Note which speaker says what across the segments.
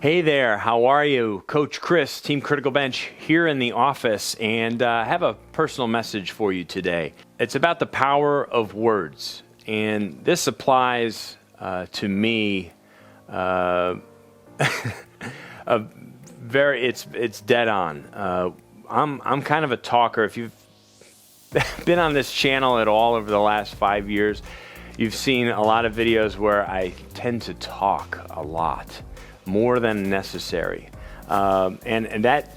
Speaker 1: Hey there, how are you? Coach Chris, Team Criticalbench here in the office, and I have a personal message for you today. It's about the power of words, and this applies to me. It's dead on. I'm kind of a talker. If you've been on this channel at all over the last 5 years, you've seen a lot of videos where I tend to talk a lot. More than necessary. And that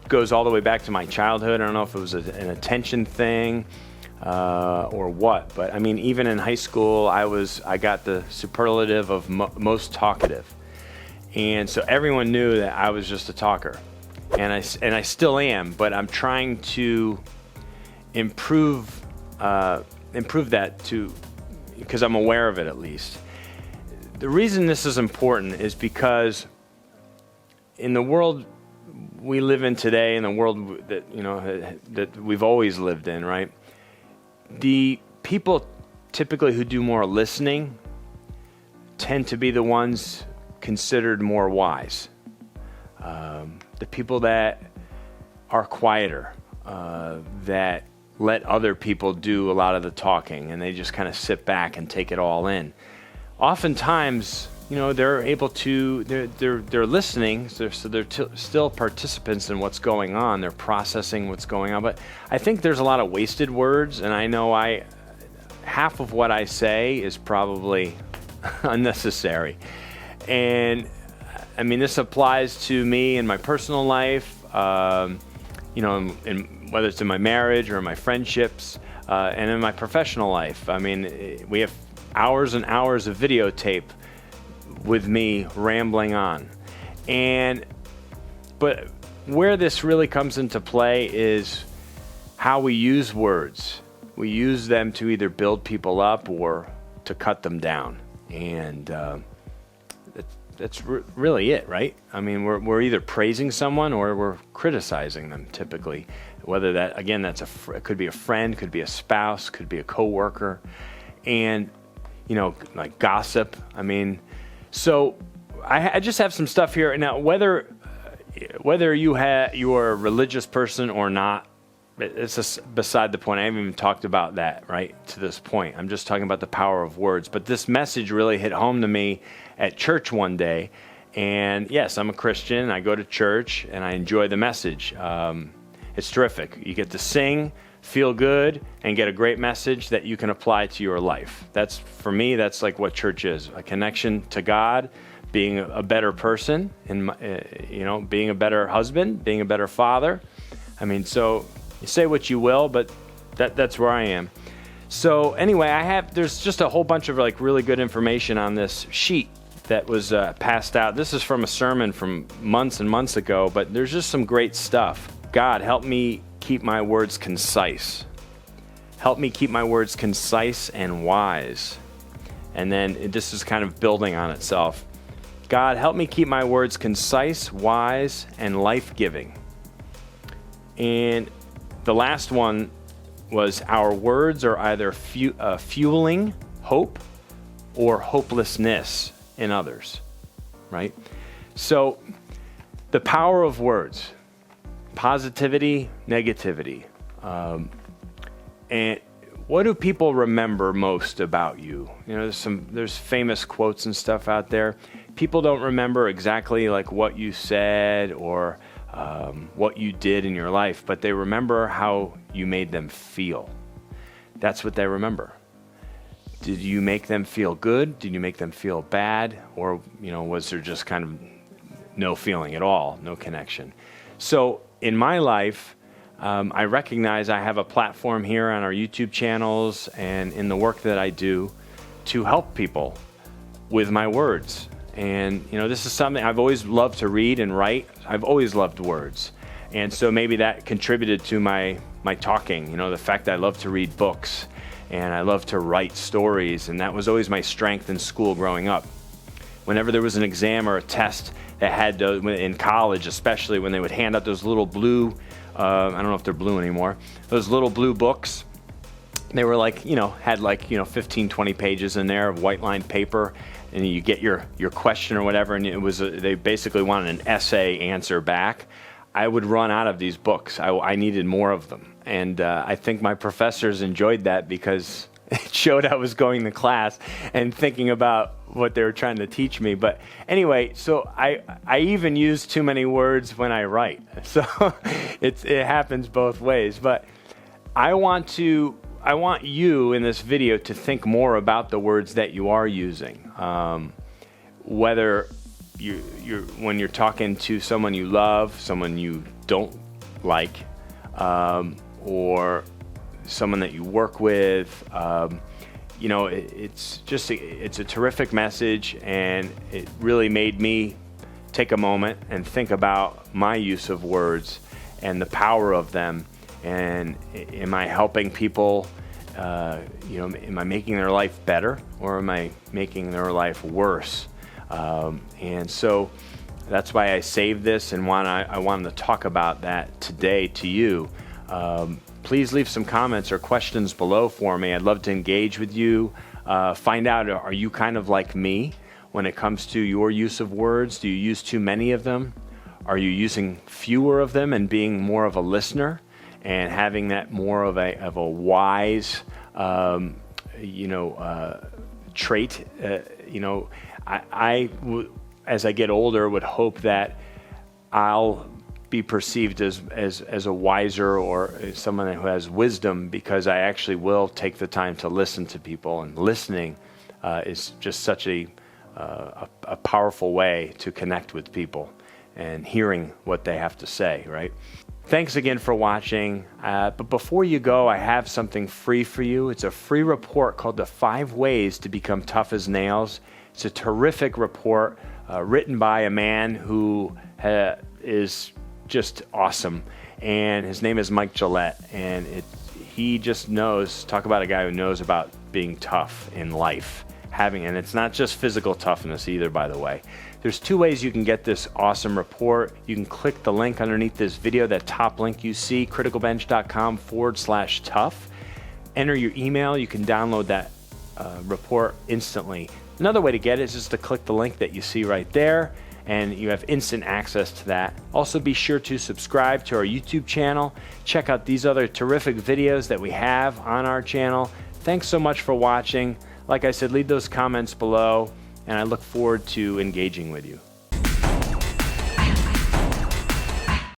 Speaker 1: goes all the way back to my childhood. I don't know if it was an attention thing or what, but I mean, even in high school, I got the superlative of most talkative. And so everyone knew that I was just a talker. And I still am, but I'm trying to improve that because I'm aware of it at least. The reason this is important is because in the world we live in today, in the world that we've always lived in, right? The people typically who do more listening tend to be the ones considered more wise. The people that are quieter, that let other people do a lot of the talking, and they just kind of sit back and take it all in. Oftentimes, they're able to, they're listening, so they're still participants in what's going on. They're processing what's going on. But I think there's a lot of wasted words, and I know half of what I say is probably unnecessary. And I mean, this applies to me in my personal life, whether it's in my marriage or in my friendships, and in my professional life. I mean, we have hours and hours of videotape with me rambling on. But where this really comes into play is how we use words. We use them to either build people up or to cut them down. And that's really it, right? I mean, we're either praising someone or we're criticizing them typically. Whether that, again, it could be a friend, could be a spouse, could be a coworker. And like gossip. I mean, so I just have some stuff here now. Whether you are a religious person or not, it's just beside the point. I haven't even talked about that right to this point. I'm just talking about the power of words. But this message really hit home to me at church one day. And yes, I'm a Christian. I go to church and I enjoy the message. It's terrific. You get to sing, feel good, and get a great message that you can apply to your life. For me, that's like what church is: a connection to God, being a better person, and being a better husband, being a better father. I mean, so you say what you will, but that's where I am. So anyway, there's just a whole bunch of like really good information on this sheet that was passed out. This is from a sermon from months and months ago, but there's just some great stuff. God, help me keep my words concise. Help me keep my words concise and wise. And then this is kind of building on itself. God, help me keep my words concise, wise, and life-giving. And the last one was, our words are either fueling hope or hopelessness in others, right? So the power of words. Positivity, negativity. And what do people remember most about you? There's famous quotes and stuff out there. People don't remember exactly like what you said or what you did in your life, but they remember how you made them feel. That's what they remember. Did you make them feel good? Did you make them feel bad? Or, was there just kind of no feeling at all, no connection? So in my life, I recognize I have a platform here on our YouTube channels and in the work that I do to help people with my words. And, this is something I've always loved to read and write. I've always loved words. And so maybe that contributed to my talking, the fact that I love to read books and I love to write stories. And that was always my strength in school growing up. Whenever there was an exam or a test that had to, in college especially, when they would hand out those little blue, I don't know if they're blue anymore, those little blue books they were like, had like, 15, 20 pages in there of white lined paper, and you get your question or whatever, and it was they basically wanted an essay answer back. I would run out of these books. I needed more of them. And I think my professors enjoyed that because it showed I was going to class and thinking about what they were trying to teach me. But anyway, so I even use too many words when I write. So it happens both ways. But I want you in this video to think more about the words that you are using. Whether when you're talking to someone you love, someone you don't like, or someone that you work with, it's a terrific message, and it really made me take a moment and think about my use of words and the power of them. And am I helping people? Am I making their life better, or am I making their life worse? And so that's why I saved this, and I wanted to talk about that today to you. Please leave some comments or questions below for me. I'd love to engage with you. Find out, are you kind of like me when it comes to your use of words? Do you use too many of them? Are you using fewer of them and being more of a listener and having that more of a wise, trait? As I get older, would hope that I'll be perceived as a wiser or as someone who has wisdom, because I actually will take the time to listen to people, and listening is just such a powerful way to connect with people, and hearing what they have to say, right? Thanks again for watching. But before you go, I have something free for you. It's a free report called The 5 Ways to Become Tough as Nails. It's a terrific report written by a man who is just awesome. And his name is Mike Gillette. And he just knows, talk about a guy who knows about being tough in life. And it's not just physical toughness either, by the way. There's 2 ways you can get this awesome report. You can click the link underneath this video, that top link you see, criticalbench.com/tough. Enter your email. You can download that report instantly. Another way to get it is just to click the link that you see right there, and you have instant access to that. Also, be sure to subscribe to our YouTube channel. Check out these other terrific videos that we have on our channel. Thanks so much for watching. Like I said, leave those comments below, and I look forward to engaging with you.